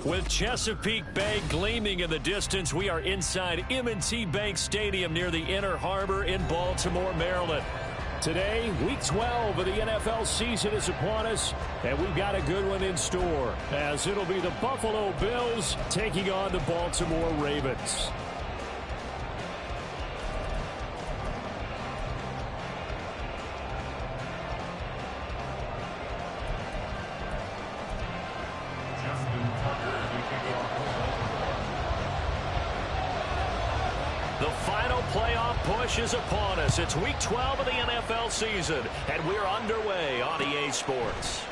With Chesapeake Bay gleaming in the distance, we are inside M&T Bank Stadium near the Inner Harbor in Baltimore, Maryland. Today, Week 12 of the NFL season is upon us, and we've got a good one in store, as it'll be the Buffalo Bills taking on the Baltimore Ravens. The final playoff push is upon us. It's Week 12 of the NFL season, and we're underway on EA Sports.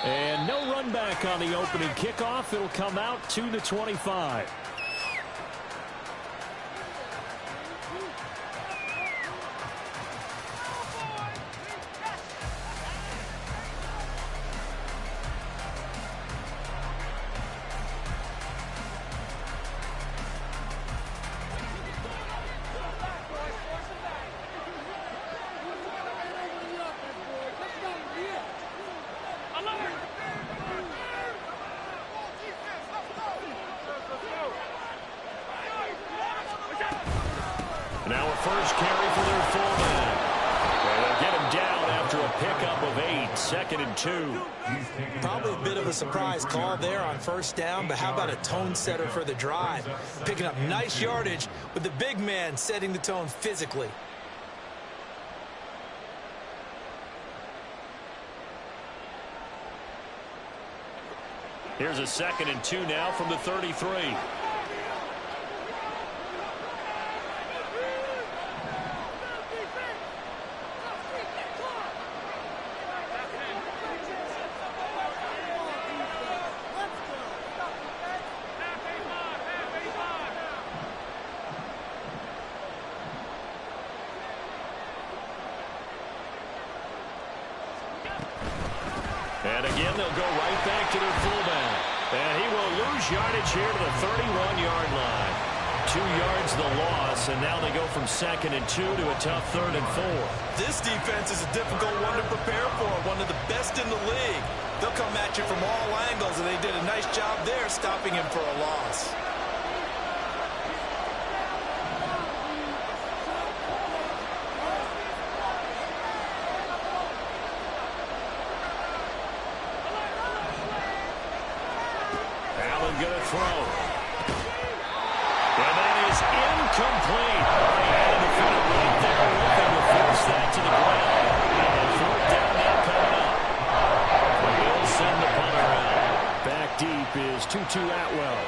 And no run back on the opening kickoff. It'll come out 2-25. Now a first carry for their fullback. And they'll get him down after a pickup of 8, 2nd and 2. Probably a bit of a surprise call there on first down, but how about a tone setter for the drive? Picking up nice yardage with the big man setting the tone physically. Here's a 2nd and 2 now from the 33. And again, they'll go right back to their fullback. And he will lose yardage here to the 31-yard line. 2 yards the loss, and now they go from 2nd and 2 to a tough 3rd and 4. This defense is a difficult one to prepare for, one of the best in the league. They'll come at you from all angles, and they did a nice job there stopping him for a loss. Going to throw. And that is incomplete. And the defender right there looking to force that to the ground. And 4th down now coming up. The Bills send the punter out. Back deep is Tutu Atwell.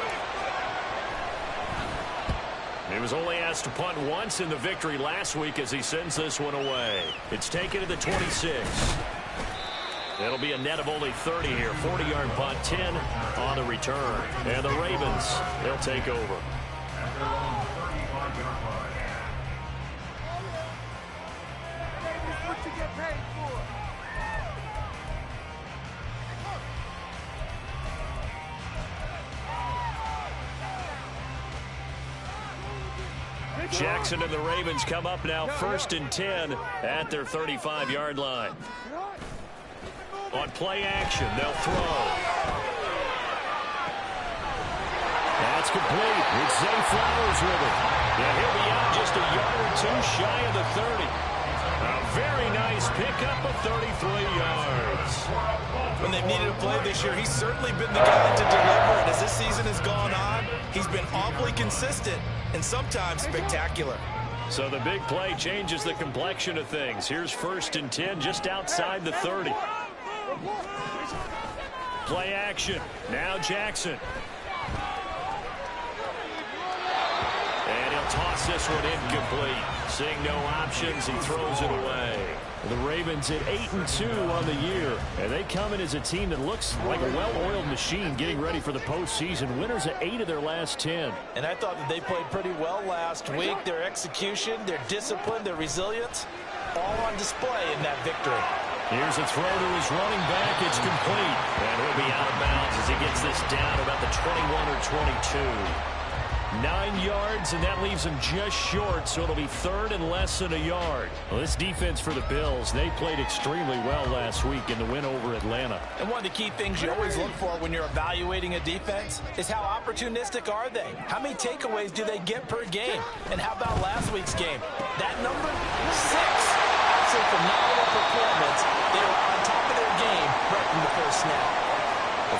He was only asked to punt once in the victory last week as he sends this one away. It's taken to the 26. It'll be a net of only 30 here. 40-yard punt, 10 on the return. And the Ravens, they'll take over. Jackson and the Ravens come up now 1st and 10 at their 35-yard line. On play action, they'll throw. That's complete. It's Zay Flowers with it. Yeah, he'll be out just a yard or 2 shy of the 30. A very nice pickup of 33 yards. When they've needed a play this year, he's certainly been the guy to deliver. And as this season has gone on, he's been awfully consistent and sometimes spectacular. So the big play changes the complexion of things. Here's 1st and 10 just outside the 30. Play action. Now Jackson. And he'll toss this one incomplete. Seeing no options, he throws it away. The Ravens at 8-2 on the year. And they come in as a team that looks like a well-oiled machine getting ready for the postseason. Winners at 8 of their last 10. And I thought that they played pretty well last week. Their execution, their discipline, their resilience, all on display in that victory. Here's a throw to his running back. It's complete. And he'll be out of bounds as he gets this down about the 21 or 22. 9 yards, and that leaves them just short, so it'll be third and less than a yard. Well, this defense for the Bills, they played extremely well last week in the win over Atlanta. And one of the key things you always look for when you're evaluating a defense is how opportunistic are they? How many takeaways do they get per game? And how about last week's game? That number? 6. Absolute phenomenal performance. They were on top of their game right from the first snap.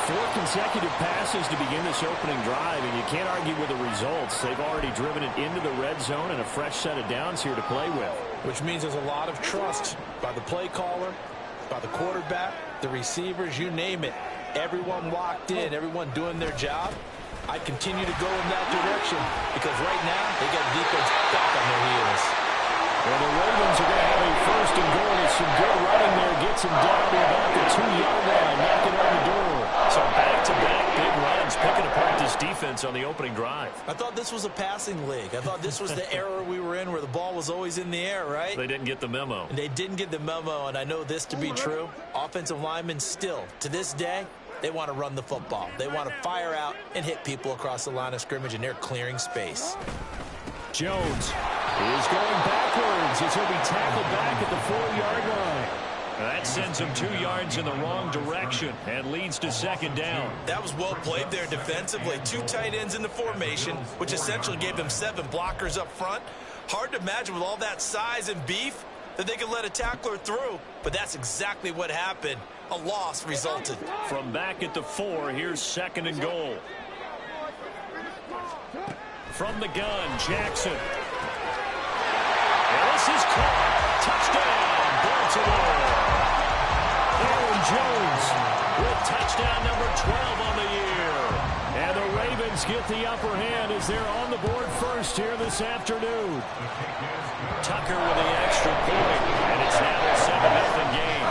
4 consecutive passes to begin this opening drive, and you can't argue with the results. They've already driven it into the red zone and a fresh set of downs here to play with. Which means there's a lot of trust by the play caller, by the quarterback, the receivers, you name it. Everyone locked in, everyone doing their job. I continue to go in that direction because right now they got defense back on their heels. Well, the Ravens are going to have a first and goal with some good running there. Gets him down to about the 2-yard line, knocking on the door. So back-to-back big runs, picking apart this defense on the opening drive. I thought this was a passing league. I thought this was the era we were in where the ball was always in the air, right? They didn't get the memo. And they didn't get the memo, and I know this to be true. Offensive linemen still, to this day, they want to run the football. They want to fire out and hit people across the line of scrimmage, and they're clearing space. Jones is going backwards as he'll be tackled back at the 4-yard line. That sends him 2 yards in the wrong direction and leads to second down. That was well played there defensively. 2 tight ends in the formation, which essentially gave them 7 blockers up front. Hard to imagine with all that size and beef that they could let a tackler through, but that's exactly what happened. A loss resulted. From back at the 4, here's second and goal. From the gun, Jackson. And this is caught. Touchdown, Baltimore. Aaron Jones with touchdown number 12 on the year. And the Ravens get the upper hand as they're on the board first here this afternoon. Tucker with the extra point, and it's now a 7-0 game.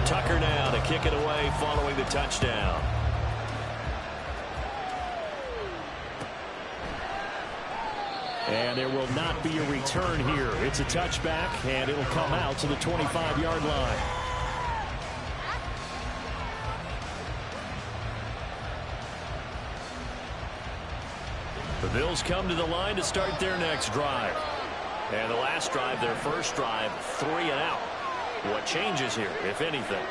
Tucker now to kick it away following the touchdown. And there will not be a return here. It's a touchback, and it'll come out to the 25-yard line. The Bills come to the line to start their next drive. And the last drive, their first drive, 3 and out. What changes here, if anything?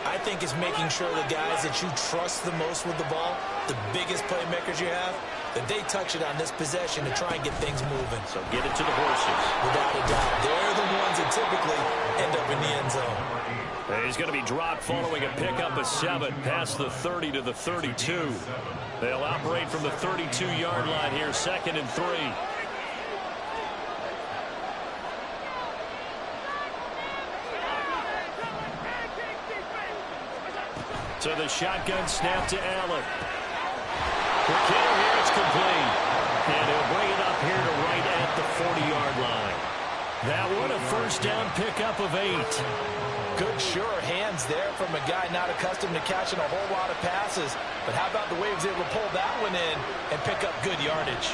I think it's making sure the guys that you trust the most with the ball, the biggest playmakers you have, that they touch it on this possession to try and get things moving. So get it to the horses. Without a doubt. They're the ones that typically end up in the end zone. And he's going to be dropped following a pickup of 7 past the 30 to the 32. They'll operate from the 32-yard line here, second and 3. So the shotgun snap to Allen. Quick hitter here, it's complete. And he'll bring it up here to right at the 40-yard line. That one a first down pickup of 8. Good, sure hands there from a guy not accustomed to catching a whole lot of passes. But how about the way he was able to pull that one in and pick up good yardage?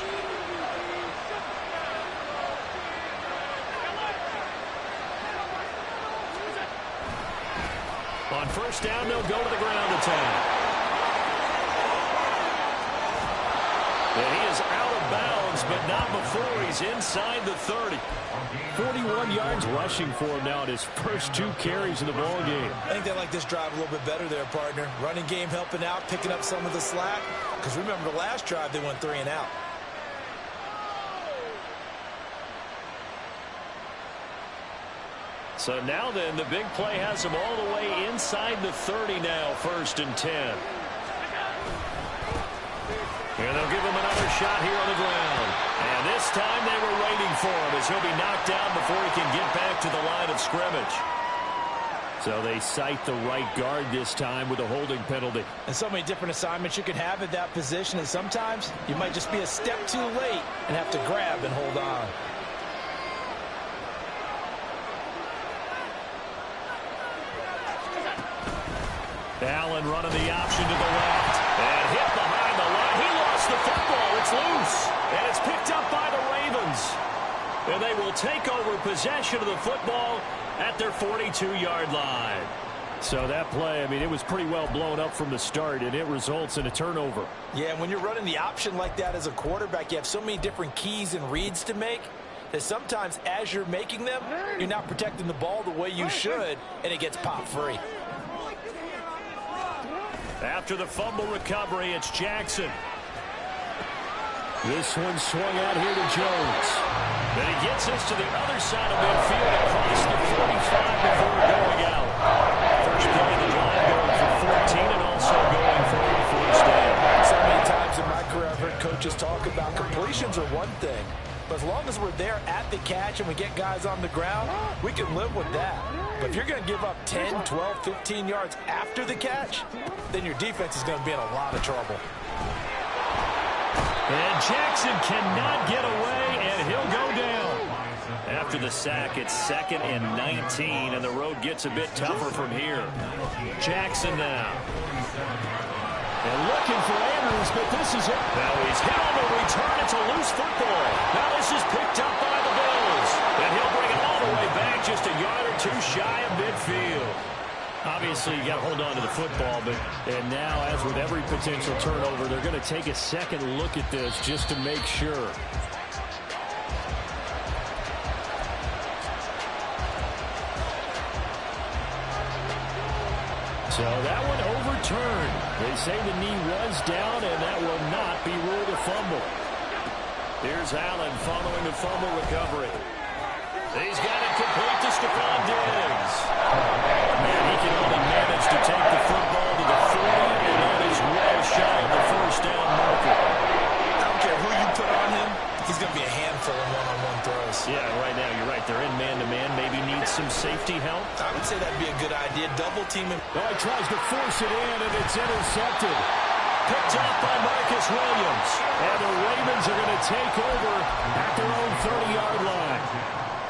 On first down, they'll go to the ground attack. And he is out of bounds, but not before he's inside the 30. 41 yards rushing for him now at his first 2 carries in the ball game. I think they like this drive a little bit better there, partner. Running game helping out, picking up some of the slack. Because remember, the last drive, they went 3 and out. So now then, the big play has him all the way inside the 30 now, first and 10. And they'll give him another shot here on the ground. And this time they were waiting for him as he'll be knocked down before he can get back to the line of scrimmage. So they cite the right guard this time with a holding penalty. And so many different assignments you can have at that position, and sometimes you might just be a step too late and have to grab and hold on. Allen running the option to the left. And hit behind the line. He lost the football. It's loose. And it's picked up by the Ravens. And they will take over possession of the football at their 42-yard line. So that play, I mean, it was pretty well blown up from the start, and it results in a turnover. Yeah, when you're running the option like that as a quarterback, you have so many different keys and reads to make that sometimes as you're making them, you're not protecting the ball the way you should, and it gets popped free. After the fumble recovery, it's Jackson. This one swung out here to Jones. Then he gets us to the other side of midfield across the 45 before going out. First play of the drive going for 14 and also going for a first down. So many times in my career I've heard coaches talk about completions are one thing, but as long as we're there at the catch and we get guys on the ground, we can live with that. But if you're going to give up 10, 12, 15 yards after the catch, then your defense is going to be in a lot of trouble. And Jackson cannot get away, and he'll go down. After the sack, it's 2nd and 19, and the road gets a bit tougher from here. Jackson now. And looking for Andrews, but this is it. Now he's hit on the return. It's a loose football. Now this is picked up by the Bills. And he'll bring it all the way back just a yard or two shy of midfield. Obviously, you got to hold on to the football, and now, as with every potential turnover, they're going to take a second look at this just to make sure. So that one overturned. They say the knee was down, and that will not be ruled a fumble. Here's Allen following the fumble recovery. He's got it complete to Stephon Diggs. Man, he can only manage to take the football to the 40, and that is well shy of the first down marker. I don't care who you put on him, he's going to be a handful in one-on-one throws. Yeah, right now you're right. They're in man-to-man. Maybe needs some safety help. I would say that'd be a good idea. Double team him. Oh, he tries to force it in, and it's intercepted. Picked off by Marcus Williams. And the Ravens are going to take over at their own 30-yard line.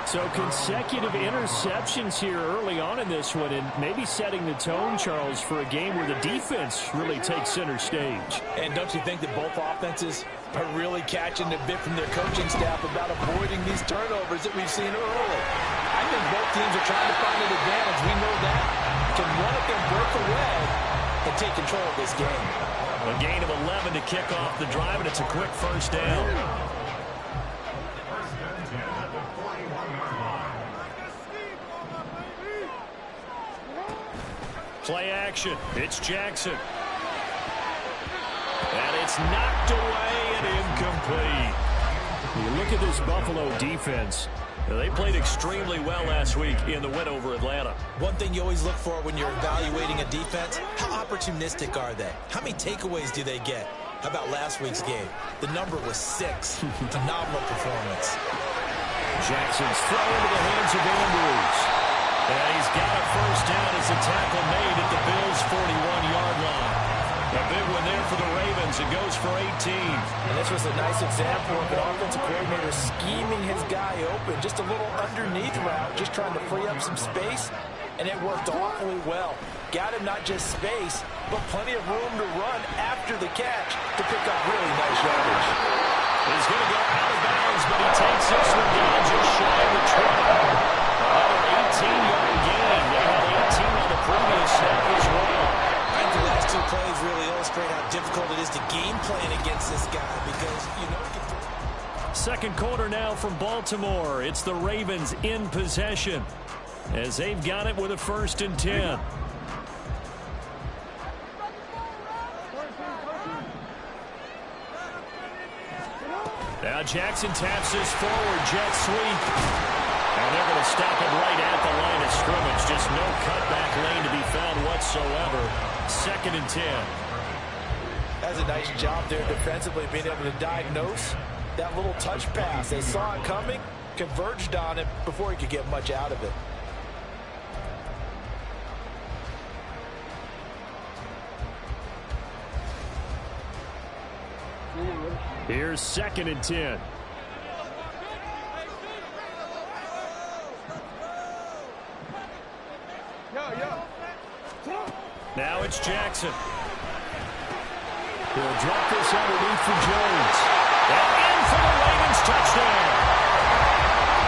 So consecutive interceptions here early on in this one, and maybe setting the tone, Charles, for a game where the defense really takes center stage. And don't you think that both offenses are really catching the bit from their coaching staff about avoiding these turnovers that we've seen early? I think both teams are trying to find an advantage. We know that. Can one of them break away and take control of this game? A gain of 11 to kick off the drive, and it's a quick first down. Play action. It's Jackson. And it's knocked away and incomplete. You look at this Buffalo defense. They played extremely well last week in the win over Atlanta. One thing you always look for when you're evaluating a defense, how opportunistic are they? How many takeaways do they get? How about last week's game? The number was 6. Phenomenal performance. Jackson's throw into the hands of Andrews. And he's got a first down as a tackle made at the Bills' 41-yard line. A big one there for the Ravens. It goes for 18. And this was a nice example of an offensive coordinator scheming his guy open. Just a little underneath route, just trying to free up some space. And it worked awfully well. Got him not just space, but plenty of room to run after the catch to pick up really nice yardage. He's going to go out of bounds, but he takes this one down just shy of the 20. Another 18-yard gain. They had 18 on the previous snap as well. I think the last two plays really illustrate how difficult it is to game plan against this guy because, you know, second quarter now from Baltimore. It's the Ravens in possession as they've got it with a 1st and 10. Now Jackson taps this forward, jet sweep. And they're going to stop it right at the line of scrimmage. Just no cutback lane to be found whatsoever. 2nd and 10. That's a nice job there defensively, being able to diagnose that little touch pass. They saw it coming, converged on it before he could get much out of it. Here's 2nd and 10. Now it's Jackson. He'll drop this underneath for Jones. And in for the Ravens touchdown.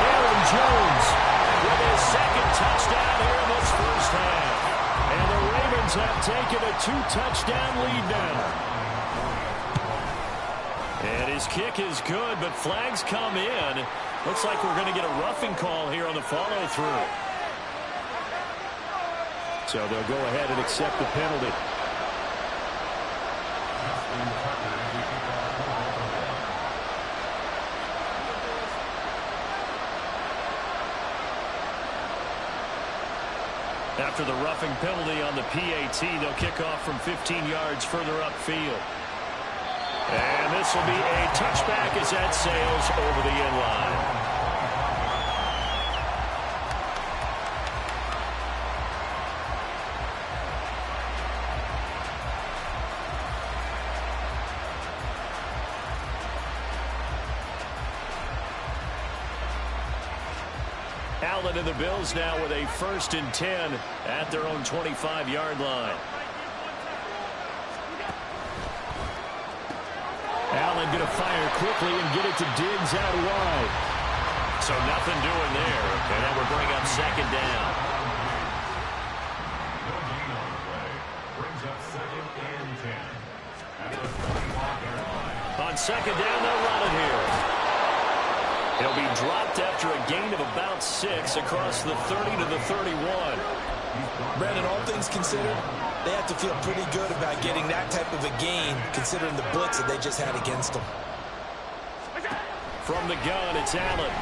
Aaron Jones with his 2nd touchdown here in this first half. Bills have taken a 2-touchdown lead now. And his kick is good, but flags come in. Looks like we're going to get a roughing call here on the follow-through. So they'll go ahead and accept the penalty. After the roughing penalty on the PAT, they'll kick off from 15 yards further upfield. And this will be a touchback as that sails over the end line. Allen and the Bills now with a 1st and 10 at their own 25-yard line. Allen going to fire quickly and get it to Diggs out wide. So nothing doing there. And that will bring up 2nd down. On 2nd down, they'll run it here. He'll be dropped after a gain of about 6 across the 30 to the 31. Brandon, all things considered, they have to feel pretty good about getting that type of a gain, considering the blitz that they just had against them. From the gun, it's Allen.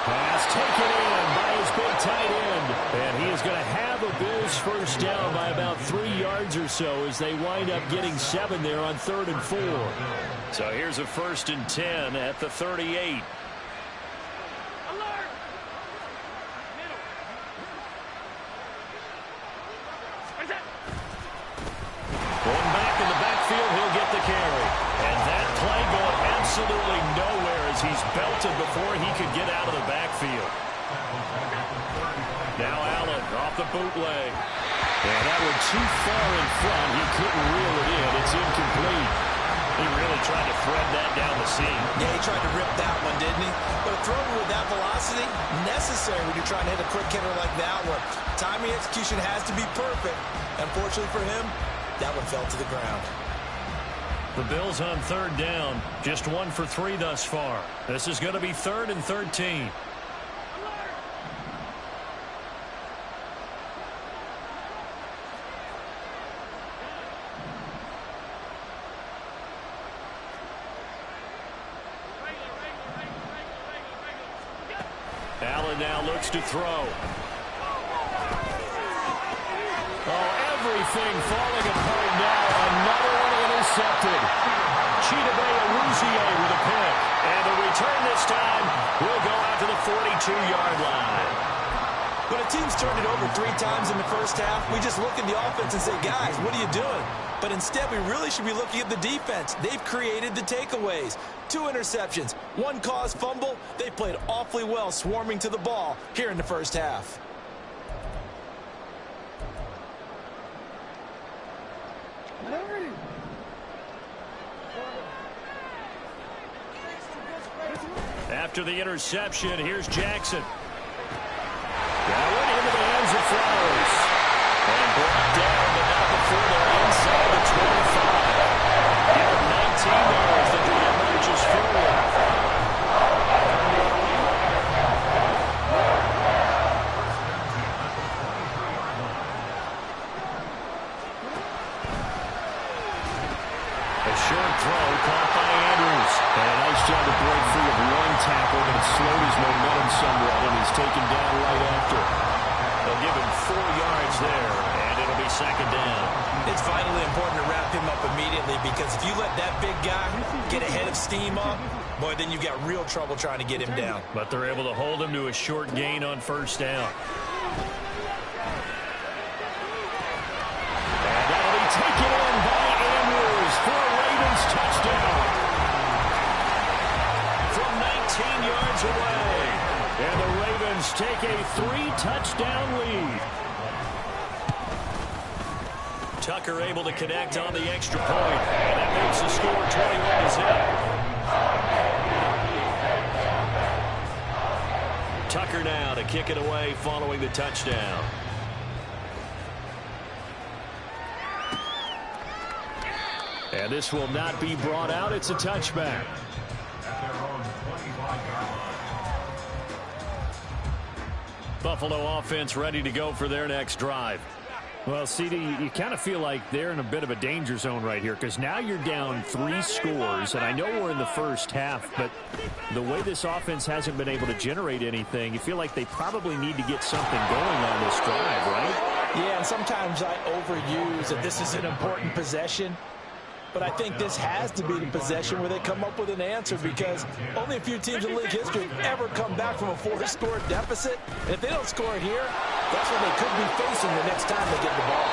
Pass taken in by his big tight end. And he is going to have a Bills 1st down by about 3 yards or so as they wind up getting 7 there on 3rd and 4. So here's a 1st and 10 at the 38. Going back in the backfield, he'll get the carry. And that play going absolutely nowhere as he's belted before he could get out of the backfield. Now Allen off the bootleg. And that one too far in front. He couldn't reel it in. It's incomplete. He really tried to thread that down the seam. Yeah, he tried to rip that one, didn't he? But a throw with that velocity, necessary when you're trying to hit a quick hitter like that one. Timing execution has to be perfect. Unfortunately for him, that one fell to the ground. The Bills on 3rd down. Just 1 for 3 thus far. This is going to be 3rd and 13. Allen now looks to throw. Oh, everything falling apart now. Another one intercepted. Chidobe Awuzie with a pick. And the return this time will go out to the 42-yard line. When a team's turned it over 3 times in the 1st half, we just look at the offense and say, guys, what are you doing? But instead, we really should be looking at the defense. They've created the takeaways. 2 interceptions, 1 caused fumble. They played awfully well swarming to the ball here in the 1st half. After the interception, here's Jackson. That went into the hands of Flowers. And brought down, but not before they're inside the 25. Give him 19 yards that the emerges forward. A short throw caught by Andrews. And a nice job to break free of 1 tackle, but it slowed his momentum somewhat, and he's taken down right after. They'll give him 4 yards there, and it'll be 2nd down. It's vitally important to wrap him up immediately, because if you let that big guy get ahead of steam up, boy, then you've got real trouble trying to get him down. But they're able to hold him to a short gain on 1st down. And that'll be taken in by Andrews for a Ravens touchdown. From 19 yards away. And the Ravens take a 3-touchdown lead. Tucker able to connect on the extra point. And that makes the score 21-0. Tucker now to kick it away following the touchdown. And this will not be brought out. It's a touchback. Buffalo offense ready to go for their next drive. Well, CD, you kind of feel like they're in a bit of a danger zone right here because now you're down 3 scores, and I know we're in the first half, but the way this offense hasn't been able to generate anything, you feel like they probably need to get something going on this drive, right? Yeah, and sometimes I overuse that this is an important possession. But I think this has to be the possession where they come up with an answer because only a few teams in league history have ever come back from a 4-score deficit. And if they don't score here, that's what they could be facing the next time they get the ball.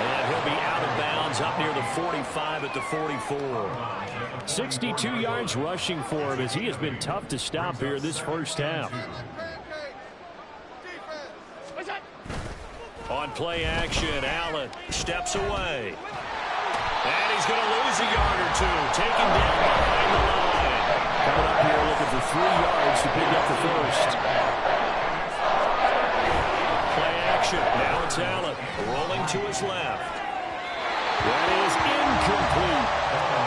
And he'll be out of bounds up near the 45 at the 44. 62 yards rushing for him as he has been tough to stop here this first half. On play action, Allen steps away. And he's going to lose a yard or two. Taken down behind the line. Coming up here looking for 3 yards to pick up the first. Play action. Now it's Allen rolling to his left. That is incomplete.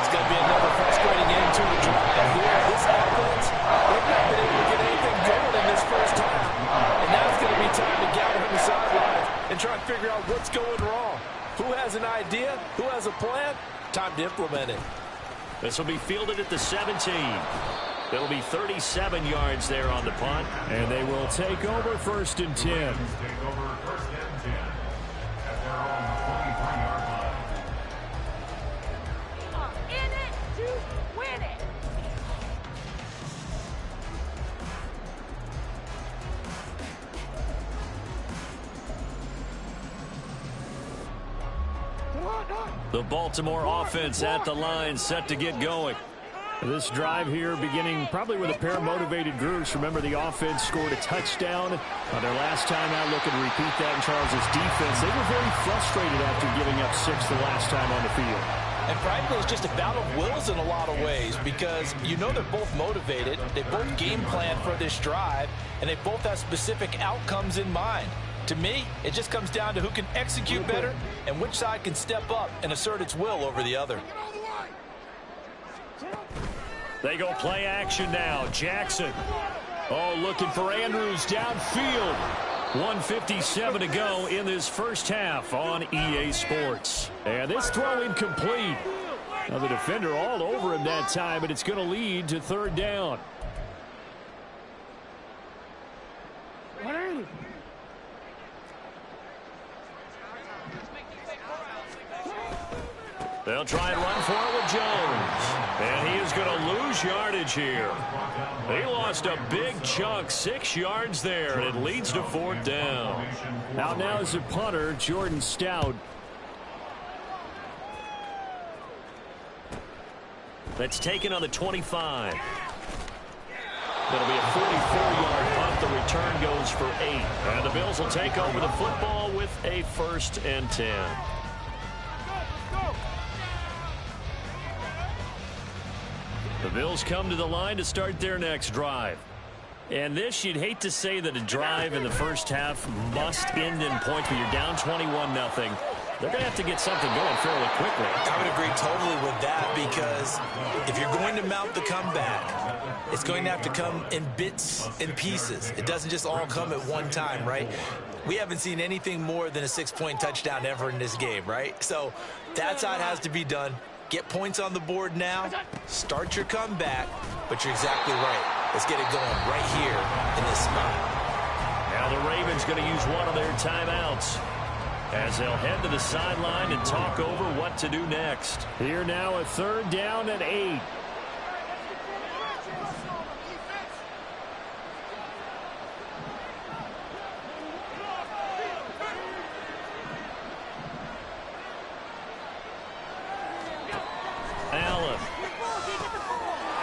It's going to be another frustrating end to the drive here. This offense, they've not been able to get anything going in this first half. And now it's going to be time to gather from the sidelines and try and figure out what's going wrong. Who has an idea? Who has a plan? Time to implement it. This will be fielded at the 17. It'll be 37 yards there on the punt. And they will take over 1st and 10. In it to win it. The Baltimore offense at the line, set to get going. This drive here beginning probably with a pair of motivated groups. Remember, the offense scored a touchdown on their last time out, looking to repeat that in Charles' defense. They were very frustrated after giving up 6 the last time on the field. And frankly, it's just a battle of wills in a lot of ways because you know they're both motivated. They both game plan for this drive, and they both have specific outcomes in mind. To me, it just comes down to who can execute better and which side can step up and assert its will over the other. They go play action now. Jackson. Oh, looking for Andrews downfield. 1:57 to go in this first half on EA Sports. And this throw incomplete. Now the defender all over him that time, but it's going to lead to 3rd down. They'll try and run for it with Jones. And he is going to lose yardage here. He lost a big chunk, 6 yards there, and it leads to 4th down. Now is the punter, Jordan Stout. That's taken on the 25. That'll be a 44-yard punt. The return goes for 8. And the Bills will take over the football with a 1st and 10. The Bills come to the line to start their next drive. And this, you'd hate to say that a drive in the first half must end in points, but you're down 21-0. They're going to have to get something going fairly quickly. I would agree totally with that because if you're going to mount the comeback, it's going to have to come in bits and pieces. It doesn't just all come at one time, right? We haven't seen anything more than a 6-point touchdown ever in this game, right? So that's how it has to be done. Get points on the board now. Start your comeback, but you're exactly right. Let's get it going right here in this spot. Now the Ravens going to use one of their timeouts as they'll head to the sideline and talk over what to do next. Here now a 3rd down and 8. Allen.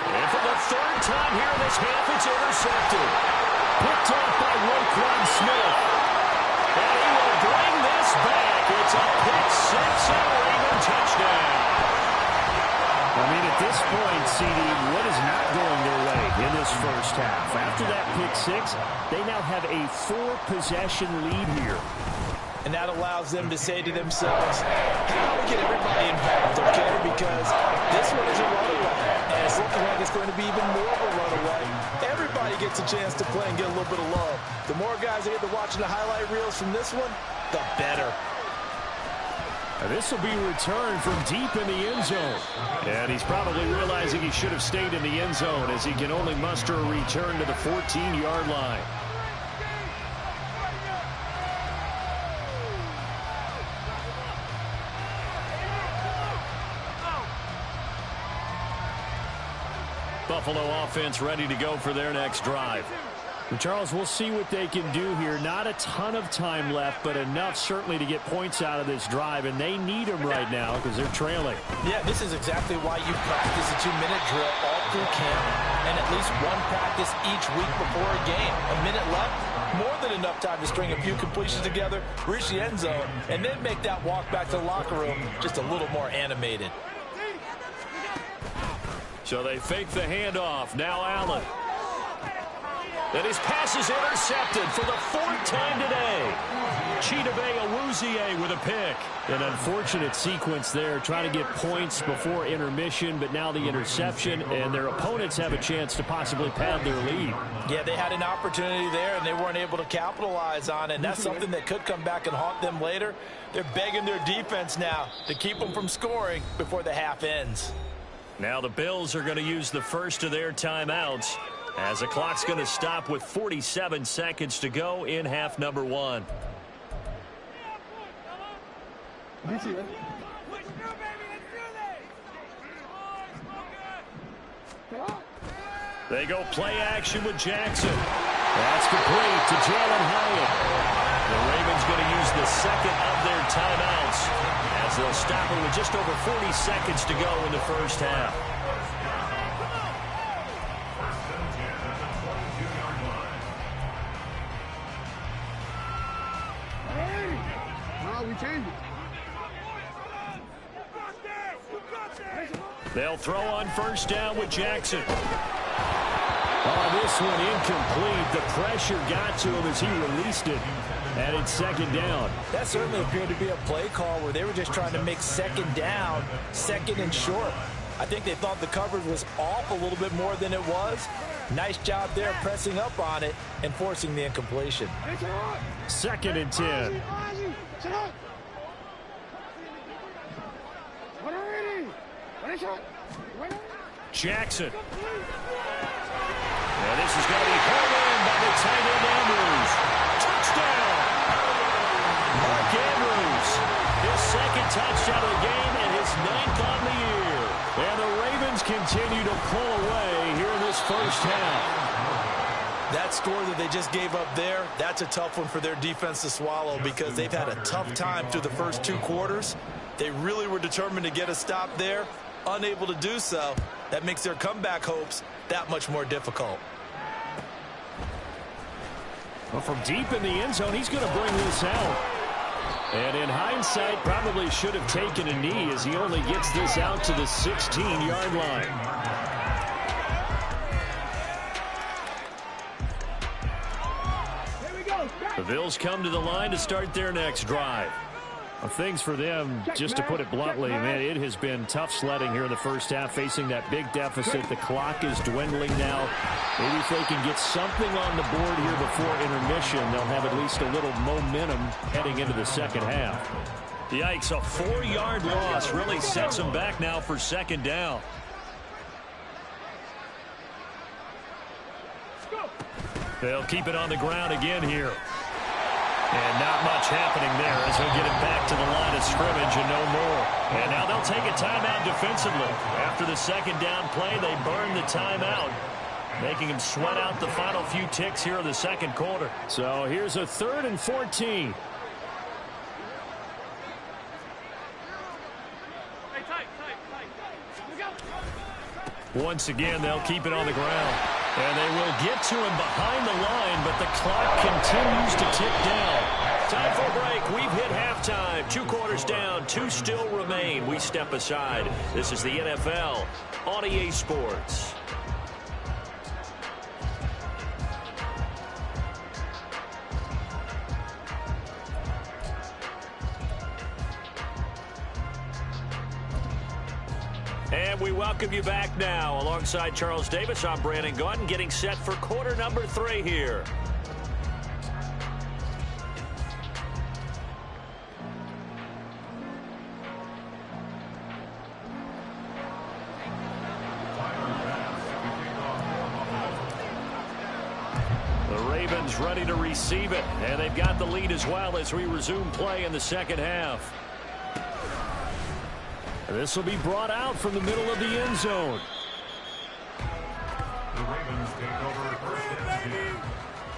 And for the 3rd time here in this half, it's intercepted. Picked off by Roquan Smith. And he will bring this back. It's a pick 6 and a Raven touchdown. I mean, at this point, CD, what is not going their way in this first half? After that pick 6, they now have a 4-possession lead here. And that allows them to say to themselves, how do we get everybody involved, okay? Because this one is a runaway, and it's looking like it's going to be even more of a runaway. Everybody gets a chance to play and get a little bit of love. The more guys that get to watching the highlight reels from this one, the better. This will be returned from deep in the end zone. And he's probably realizing he should have stayed in the end zone as he can only muster a return to the 14-yard line. Buffalo offense ready to go for their next drive. And Charles, we'll see what they can do here. Not a ton of time left, but enough certainly to get points out of this drive, and they need them right now because they're trailing. Yeah, this is exactly why you practice a 2-minute drill all through camp and at least one practice each week before a game. A minute left, more than enough time to string a few completions together, reach the end zone, and then make that walk back to the locker room just a little more animated. So they fake the handoff. Now Allen. And his pass is intercepted for the 4th time today. Chidobe Awuzie with a pick. An unfortunate sequence there, trying to get points before intermission, but now the interception, and their opponents have a chance to possibly pad their lead. Yeah, they had an opportunity there, and they weren't able to capitalize on it, and that's something that could come back and haunt them later. They're begging their defense now to keep them from scoring before the half ends. Now the Bills are going to use the first of their timeouts, as the clock's going to stop with 47 seconds to go in half number 1. They go play action with Jackson. That's complete to Jalen Hyatt. The Ravens going to use the second of their timeouts as they'll stop it with just over 40 seconds to go in the first half. They'll throw on first down with Jackson. Oh, this one incomplete. The pressure got to him as he released it. And it's second down. That certainly appeared to be a play call where they were just trying to make second down, second and short. I think they thought the coverage was off a little bit more than it was. Nice job there pressing up on it and forcing the incompletion. Second and 10. Jackson. And this is going to be held in by the tight end Andrews. Touchdown! Mark Andrews, his second touchdown of the game and his 9th on the year. And the Ravens continue to pull away here in this first half. That score that they just gave up there, that's a tough one for their defense to swallow because they've had a tough time through the first 2 quarters. They really were determined to get a stop there. Unable to do so, that makes their comeback hopes that much more difficult. Well, from deep in the end zone, he's going to bring this out. And in hindsight, probably should have taken a knee as he only gets this out to the 16-yard line. The Bills come to the line to start their next drive. Well, things for them, just to put it bluntly, man, it has been tough sledding here in the first half, facing that big deficit. The clock is dwindling now. Maybe if they can get something on the board here before intermission, they'll have at least a little momentum heading into the second half. Yikes, a 4-yard loss really sets them back now for second down. They'll keep it on the ground again here. And not much happening there as he'll get it back to the line of scrimmage and no more. And now they'll take a timeout defensively. After the second down play, they burn the timeout, making him sweat out the final few ticks here in the second quarter. So here's a 3rd and 14. Once again, they'll keep it on the ground. And they will get to him behind the line, but the clock continues to tick down. Time for a break. We've hit halftime. 2 quarters down, 2 still remain. We step aside. This is the NFL on EA Sports. And we welcome you back now. Alongside Charles Davis, I'm Brandon Gaudin, getting set for quarter number 3 here. The Ravens ready to receive it, and they've got the lead as well as we resume play in the second half. This will be brought out from the middle of the end zone. The Ravens take over first and 10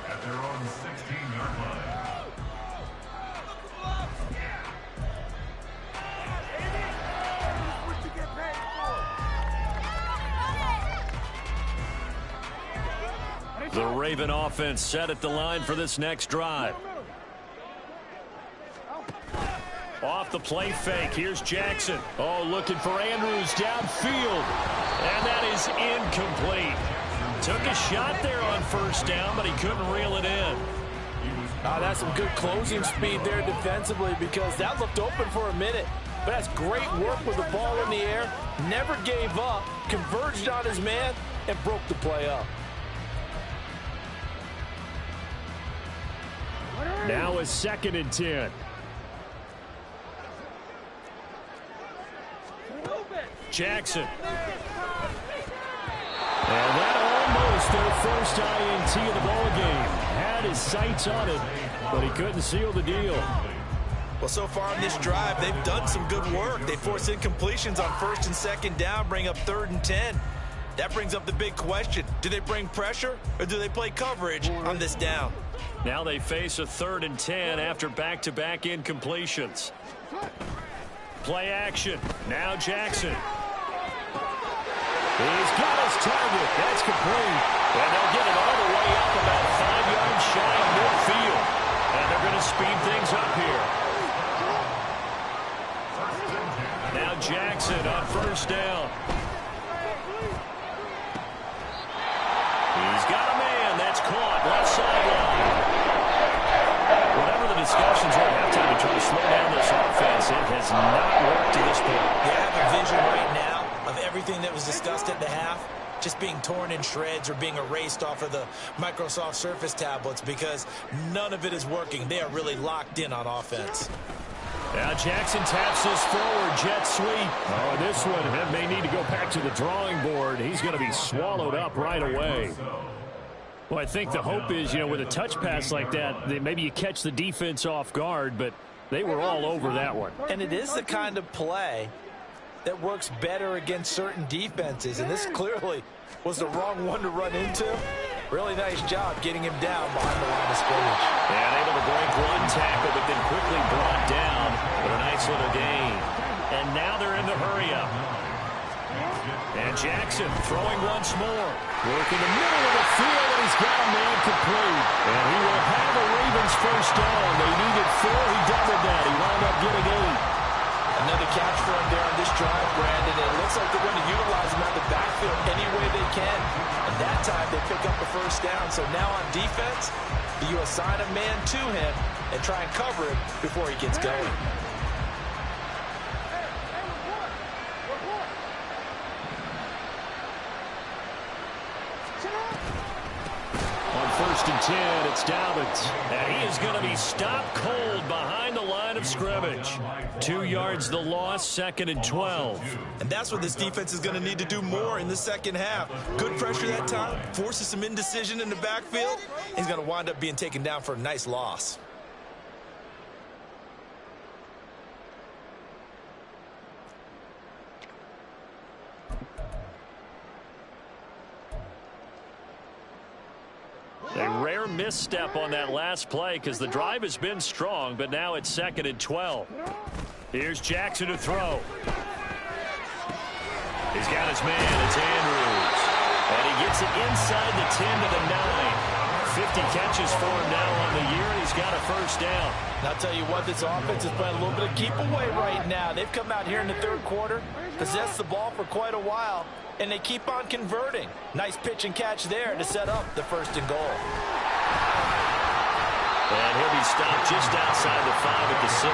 at their own 16-yard line. The Raven offense set at the line for this next drive. Off the play fake. Here's Jackson. Oh, looking for Andrews downfield. And that is incomplete. Took a shot there on first down, but he couldn't reel it in. That's some good closing speed there defensively, because that looked open for a minute. But that's great work with the ball in the air. Never gave up. Converged on his man and broke the play up. Now a 2nd and 10. Jackson. And that almost their first INT of the ball game. Had his sights on it, but he couldn't seal the deal. Well, so far on this drive, they've done some good work. They force incompletions on 1st and 2nd down, bring up 3rd and 10. That brings up the big question. Do they bring pressure or do they play coverage on this down? Now they face a 3rd and 10 after back-to-back incompletions. Play action. Now Jackson. He's got his target. That's complete. And they'll get it all the way up about 5 yards shy of midfield. And they're going to speed things up here. Now Jackson on 1st down. He's got a man. That's caught. Left sideline. Whatever the discussions were at halftime to try to slow down this offense, it has not worked to this point. They have a vision right now of everything that was discussed at the half just being torn in shreds or being erased off of the Microsoft Surface tablets, because none of it is working. They are really locked in on offense. Now Jackson taps this forward, jet sweep. Oh, this one may need to go back to the drawing board. He's going to be swallowed up right away. Well, I think the hope is, with a touch pass like that, maybe you catch the defense off guard, but they were all over that one. And it is the kind of play that works better against certain defenses, and this clearly was the wrong one to run into. Really nice job getting him down behind the line of scrimmage. And able to break one tackle, but then quickly brought down with a nice little gain. And now they're in the hurry-up. And Jackson throwing once more. Working the middle of the field, and he's got a man complete. And he will have the Ravens first down. They needed 4. He doubled that. He wound up getting 8. Another catch for him there on this drive, Brandon. And it looks like they're going to utilize him out the backfield any way they can. And that time they pick up the first down. So now on defense, you assign a man to him and try and cover him before he gets going. On 1st and 10, it's Dobbins. And he is going to be stopped cold behind the line of scrimmage. 2 yards the loss, 2nd and 12. And that's what this defense is going to need to do more in the second half. Good pressure that time, forces some indecision in the backfield. He's going to wind up being taken down for a nice loss. A rare misstep on that last play because the drive has been strong, but now it's 2nd and 12. Here's Jackson to throw. He's got his man. It's Andrews. And he gets it inside the 10 to the 9. 50 catches for him now on the year, and he's got a first down. And I'll tell you what, this offense is playing a little bit of keep away right now. They've come out here in the 3rd quarter, possessed the ball for quite a while, and they keep on converting. Nice pitch and catch there to set up the 1st and goal. And he'll be stopped just outside the 5 at the 6.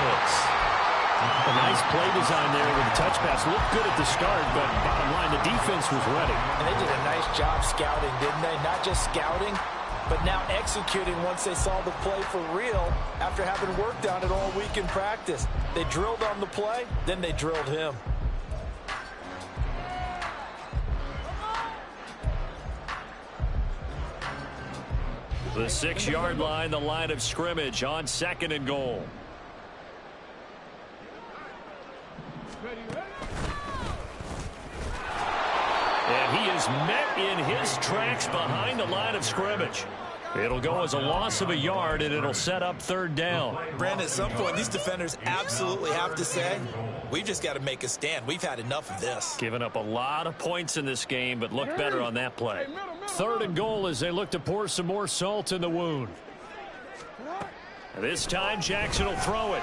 A nice play design there with the touch pass. Looked good at the start, but bottom line, the defense was ready. And they did a nice job scouting, didn't they? Not just scouting, but now executing once they saw the play for real after having worked on it all week in practice. They drilled on the play, then they drilled him. The 6-yard line, the line of scrimmage on 2nd and goal. And he is met in his tracks behind the line of scrimmage. It'll go as a loss of a yard, and it'll set up 3rd down. Brandon, at some point, these defenders absolutely have to say, we've just got to make a stand. We've had enough of this. Giving up a lot of points in this game, but looked better on that play. 3rd and goal as they look to pour some more salt in the wound. This time, Jackson will throw it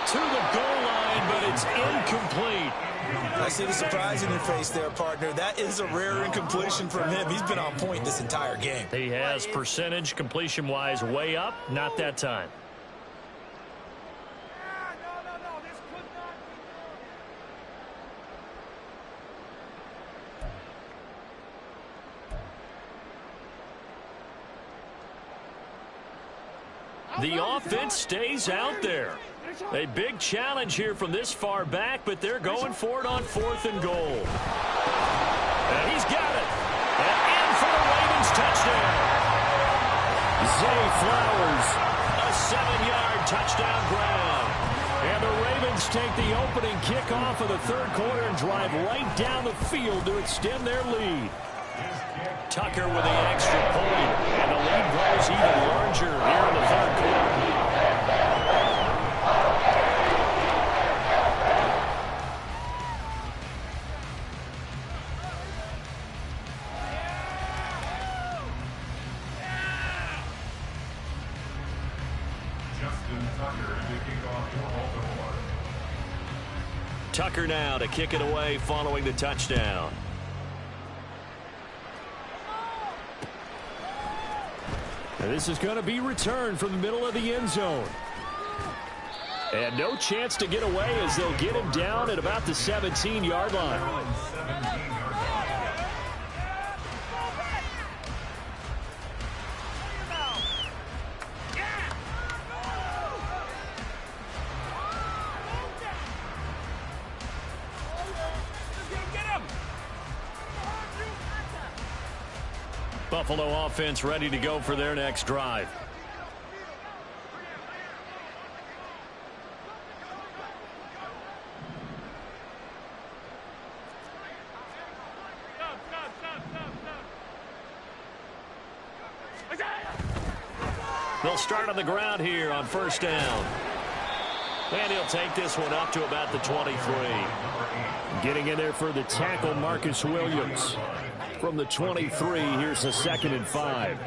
to the goal line, but it's incomplete. I see the surprise in your face there, partner. That is a rare incompletion from him. He's been on point this entire game. He has percentage completion-wise way up. Not that time. The offense stays out there. A big challenge here from this far back, but they're going for it on 4th and goal. And he's got it. And in for the Ravens touchdown. Zay Flowers, a 7-yard touchdown grab. And the Ravens take the opening kickoff of the 3rd quarter and drive right down the field to extend their lead. Tucker with the extra point, and the lead grows even larger here in the 3rd quarter. Tucker now to kick it away following the touchdown. And this is going to be returned from the middle of the end zone. And no chance to get away as they'll get him down at about the 17-yard line. Buffalo offense ready to go for their next drive. They'll start on the ground here on 1st down. And he'll take this one up to about the 23. Getting in there for the tackle, Marcus Williams. From the 23, here's a 2nd and 5.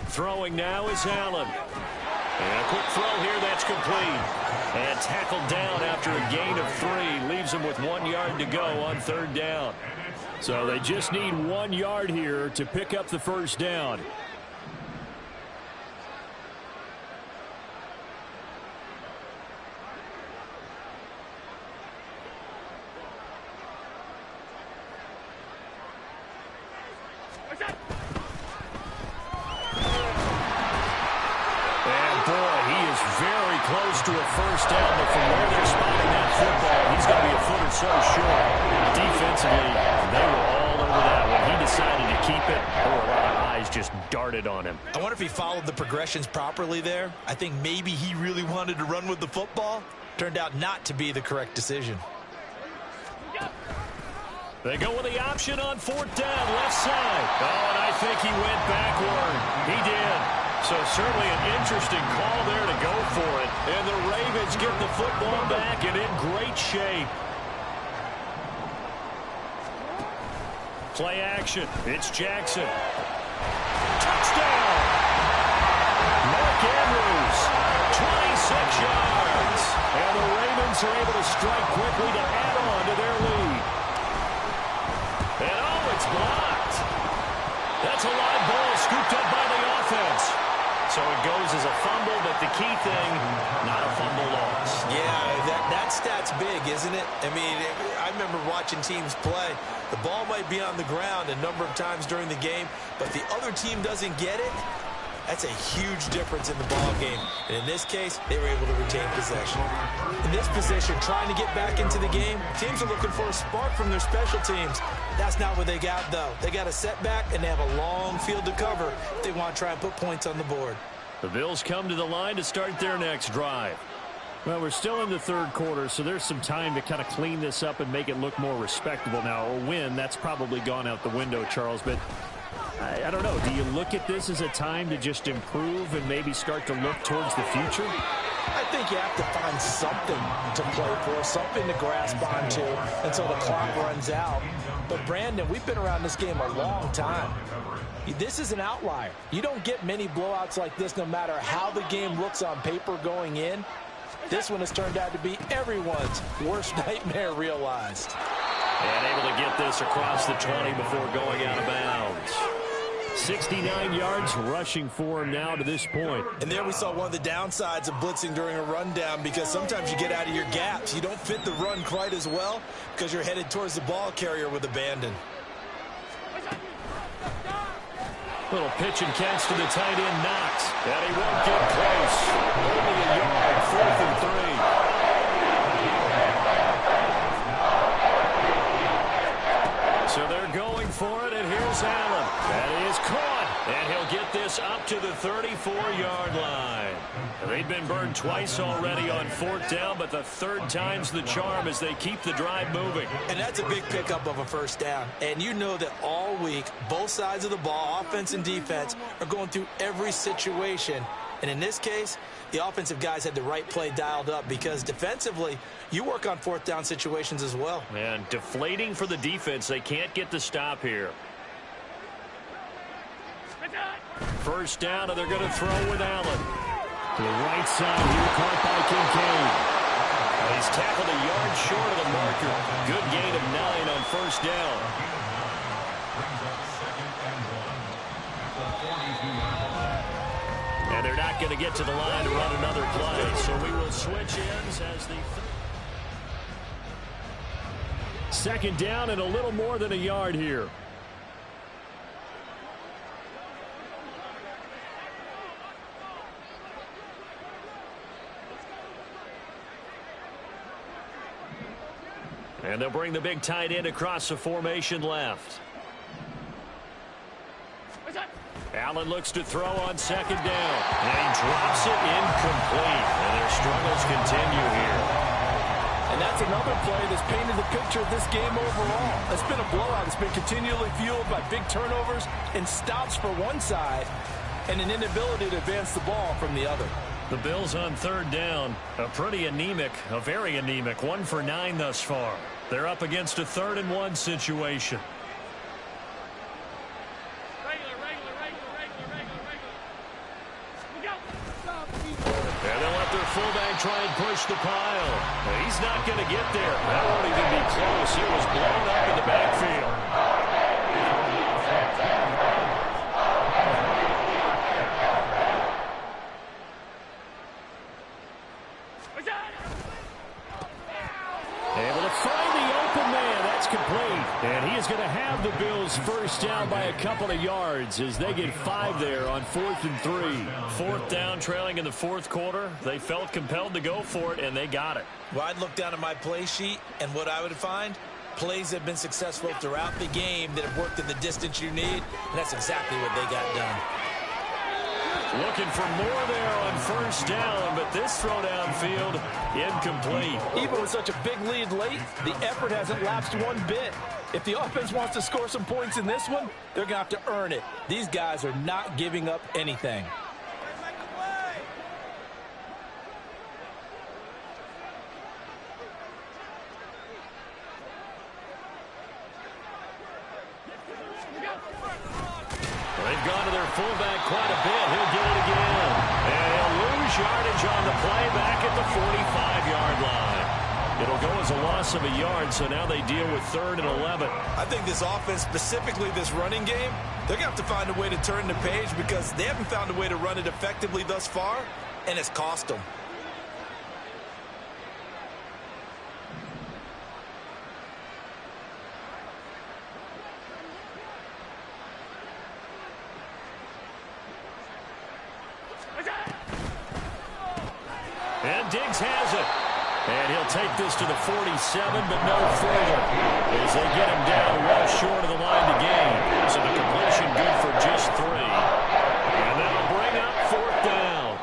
Throwing now is Allen. And a quick throw here, that's complete. And tackled down after a gain of 3. Leaves him with 1 yard to go on 3rd down. So they just need 1 yard here to pick up the 1st down. Close to a 1st down, but from where they're spotting that football, he's going to be a foot or so short. Defensively, they were all over that when he decided to keep it. There were a lot of eyes just darted on him. I wonder if he followed the progressions properly there. I think maybe he really wanted to run with the football. Turned out not to be the correct decision. They go with the option on 4th down, left side. Oh, and I think he went backward. He did. So certainly an interesting call there to go for it. And the Ravens get the football back and in great shape. Play action. It's Jackson. Bills are able to strike quickly to add on to their lead. And oh, it's blocked. That's a live ball scooped up by the offense. So it goes as a fumble, but the key thing, not a fumble loss. Yeah, that stat's big, isn't it? I mean, I remember watching teams play. The ball might be on the ground a number of times during the game, but the other team doesn't get it. That's a huge difference in the ball game. And in this case, they were able to retain possession. In this position, trying to get back into the game, teams are looking for a spark from their special teams. That's not what they got, though. They got a setback, and they have a long field to cover if they want to try and put points on the board. The Bills come to the line to start their next drive. Well, we're still in the third quarter, so there's some time to kind of clean this up and make it look more respectable. Now, a win, that's probably gone out the window, Charles, but I don't know. Do you look at this as a time to just improve and maybe start to look towards the future? I think you have to find something to play for, something to grasp onto until the clock runs out. But, Brandon, we've been around this game a long time. This is an outlier. You don't get many blowouts like this no matter how the game looks on paper going in. This one has turned out to be everyone's worst nightmare realized. And able to get this across the 20 before going out of bounds. 69 yards rushing for him now to this point. And there we saw one of the downsides of blitzing during a rundown, because sometimes you get out of your gaps. You don't fit the run quite as well because you're headed towards the ball carrier with abandon. Little pitch and catch to the tight end, Knox. And he won't get close. Only a yard, 4th and 3. So they're going for it, and here's Allen. That is caught, and he'll get this up to the 34-yard line. They've been burned twice already on 4th down, but the third time's the charm as they keep the drive moving. And that's a big pickup of a first down. And you know that all week, both sides of the ball, offense and defense, are going through every situation. And in this case, the offensive guys had the right play dialed up, because defensively, you work on 4th down situations as well. And deflating for the defense. They can't get the stop here. First down, and they're going to throw with Allen. To the right side here, caught by Kincaid. And he's tackled a yard short of the marker. Good gain of 9 on first down. And they're not going to get to the line to run another play. So we will switch ends as the... Second down and a little more than a yard here. And they'll bring the big tight end across the formation left. Allen looks to throw on second down. And he drops it incomplete. And their struggles continue here. And that's another play that's painted the picture of this game overall. It's been a blowout. It's been continually fueled by big turnovers and stops for one side and an inability to advance the ball from the other. The Bills on third down, a very anemic, 1 for 9 thus far. They're up against a 3rd and 1 situation. And they'll let their fullback try and push the pile. But he's not going to get there. That won't even be close. He was blown up in the backfield. Able to find the open man. That's complete. And he is going to have the Bills first down by a couple of yards as they get 5 there on 4th and 3. 4th down, trailing in the 4th quarter. They felt compelled to go for it, and they got it. Well, I'd look down at my play sheet, and what I would find, plays have been successful throughout the game that have worked in the distance you need, and that's exactly what they got done. Looking for more there on first down, but this throw downfield incomplete. Even with such a big lead late, the effort hasn't lapsed one bit. If the offense wants to score some points in this one, they're going to have to earn it. These guys are not giving up anything. They've gone to their fullback quite a bit. He'll get it again. And he'll lose yardage on the play back at the 45-yard line. It'll go as a loss of a yard, so now they deal with 3rd and 11. I think this offense, specifically this running game, they're going to have to find a way to turn the page because they haven't found a way to run it effectively thus far, and it's cost them. And Diggs has it. And he'll take this to the 47, but no further, as they get him down well short of the line to gain. So the completion good for just 3. And that'll bring up 4th down.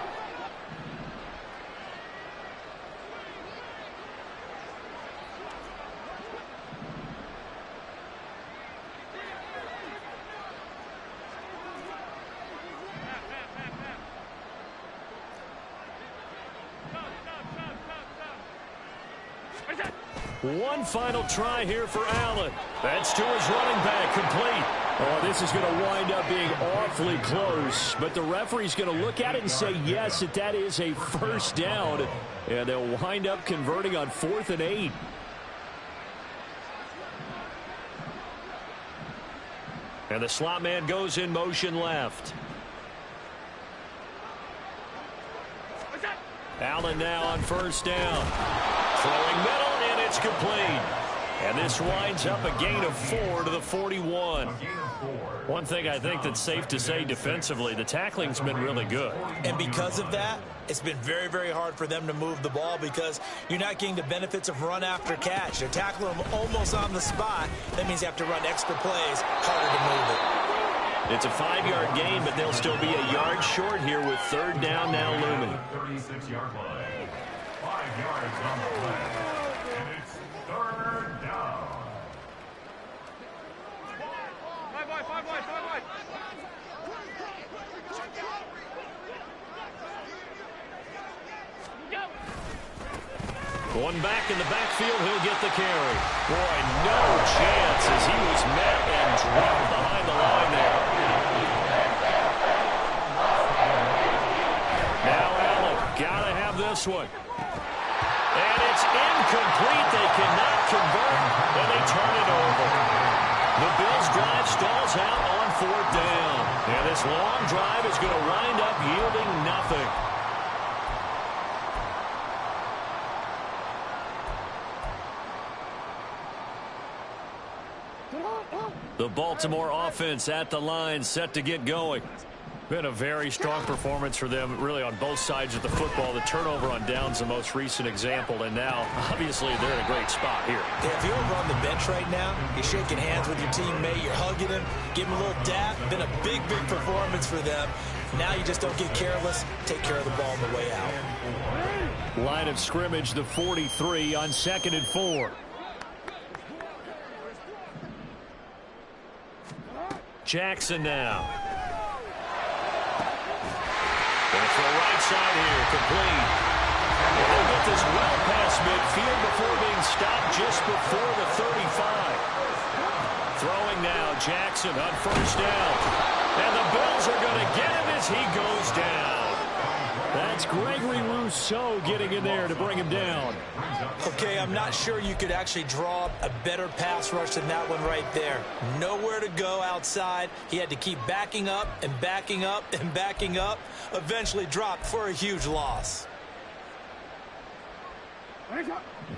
One final try here for Allen. That's to his running back, complete. Oh, this is going to wind up being awfully close. But the referee's going to look at it and say, yes, that is a 1st down. And they'll wind up converting on 4th and 8. And the slot man goes in motion left. Allen now on 1st down. Throwing middle, and it's complete. And this winds up a gain of 4 to the 41. One thing I think that's safe to say defensively, the tackling's been really good. And because of that, it's been very, very hard for them to move the ball because you're not getting the benefits of run after catch. They're tackling them almost on the spot. That means you have to run extra plays, harder to move it. It's a 5-yard gain, but they'll still be a yard short here with 3rd down now looming. 36-yard play. 5 yards on the play. And it's 3rd down. One back in the backfield, he'll get the carry. Boy, no chance as he was met and dropped behind the line there. Now Allen, gotta have this one. And it's incomplete. They cannot convert, and they turn it over. The Bills drive stalls out on 4th down. And this long drive is going to wind up yielding nothing. The Baltimore offense at the line, set to get going. Been a very strong performance for them, really, on both sides of the football. The turnover on downs, the most recent example, and now, obviously, they're in a great spot here. Yeah, if you're over on the bench right now, you're shaking hands with your teammate, you're hugging him, giving him a little dap. Been a big, big performance for them. Now you just don't get careless. Take care of the ball on the way out. Line of scrimmage, the 43 on 2nd and 4. Jackson now. Going for a right side here, complete. And they'll get this well past midfield before being stopped just before the 35. Throwing now, Jackson on 1st down. And the Bills are going to get him as he goes down. That's Gregory Rousseau getting in there to bring him down. Okay, I'm not sure you could actually draw a better pass rush than that one right there. Nowhere to go outside. He had to keep backing up and backing up and backing up. Eventually dropped for a huge loss.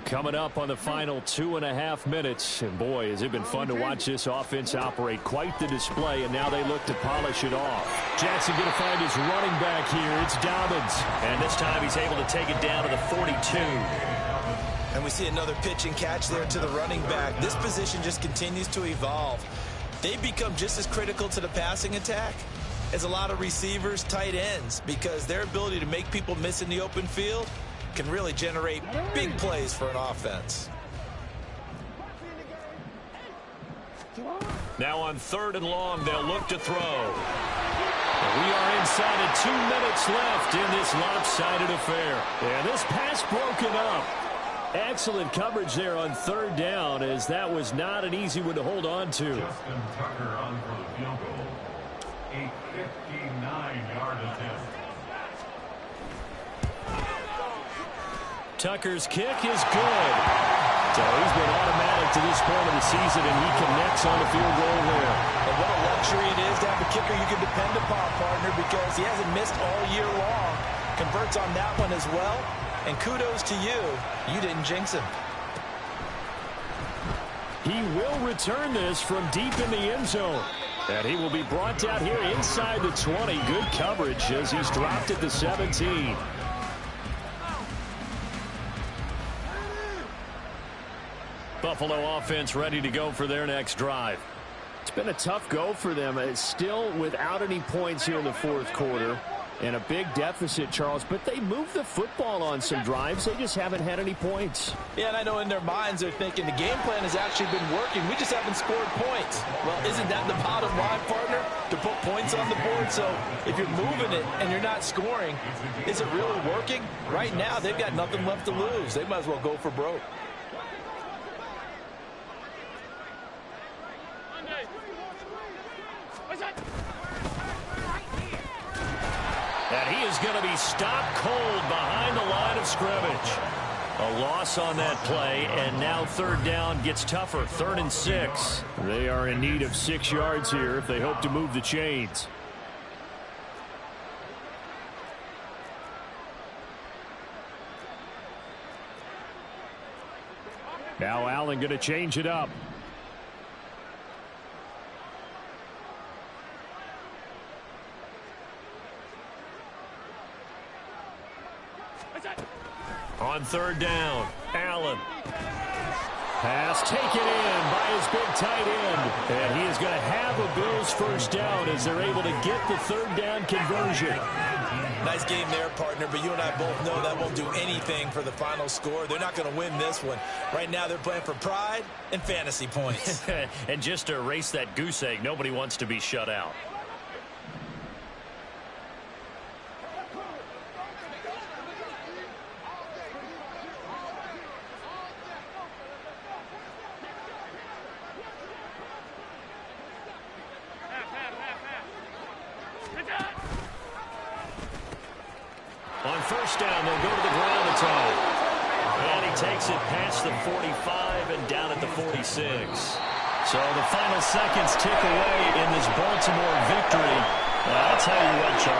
Coming up on the final 2.5 minutes. And boy, has it been fun to watch this offense operate. Quite the display, and now they look to polish it off. Jackson going to find his running back here. It's Dobbins. And this time he's able to take it down to the 42. And we see another pitch and catch there to the running back. This position just continues to evolve. They become just as critical to the passing attack as a lot of receivers, tight ends, because their ability to make people miss in the open field can really generate big plays for an offense. Now on 3rd and long, they'll look to throw. We are inside of 2 minutes left in this lopsided affair. And this pass broken up. Excellent coverage there on 3rd down, as that was not an easy one to hold on to. Justin Tucker on for the field goal. A 59-yard attempt. Tucker's kick is good. So he's been automatic to this point of the season, and he connects on the field goal there. And what a luxury it is to have a kicker you can depend upon, partner, because he hasn't missed all year long. Converts on that one as well. And kudos to you. You didn't jinx him. He will return this from deep in the end zone. And he will be brought down here inside the 20. Good coverage as he's dropped at the 17. Buffalo offense ready to go for their next drive. It's been a tough go for them. It's still without any points here in the fourth quarter. And a big deficit, Charles, but they moved the football on some drives. They just haven't had any points. Yeah, and I know in their minds they're thinking the game plan has actually been working. We just haven't scored points. Well, isn't that the bottom line, partner? To put points on the board. So if you're moving it and you're not scoring, is it really working? Right now, they've got nothing left to lose. They might as well go for broke. And he is going to be stopped cold behind the line of scrimmage. A loss on that play, and now third down gets tougher. 3rd and 6. They are in need of 6 yards here if they hope to move the chains. Now Allen going to change it up. On 3rd down, Allen. Pass taken in by his big tight end. And he is going to have a Bills first down as they're able to get the 3rd down conversion. Nice game there, partner, but you and I both know that won't do anything for the final score. They're not going to win this one. Right now they're playing for pride and fantasy points. And just to erase that goose egg, nobody wants to be shut out. On 1st down, they'll go to the ground attack. And he takes it past the 45 and down at the 46. So the final seconds tick away in this Baltimore victory. I'll tell you what, Charles.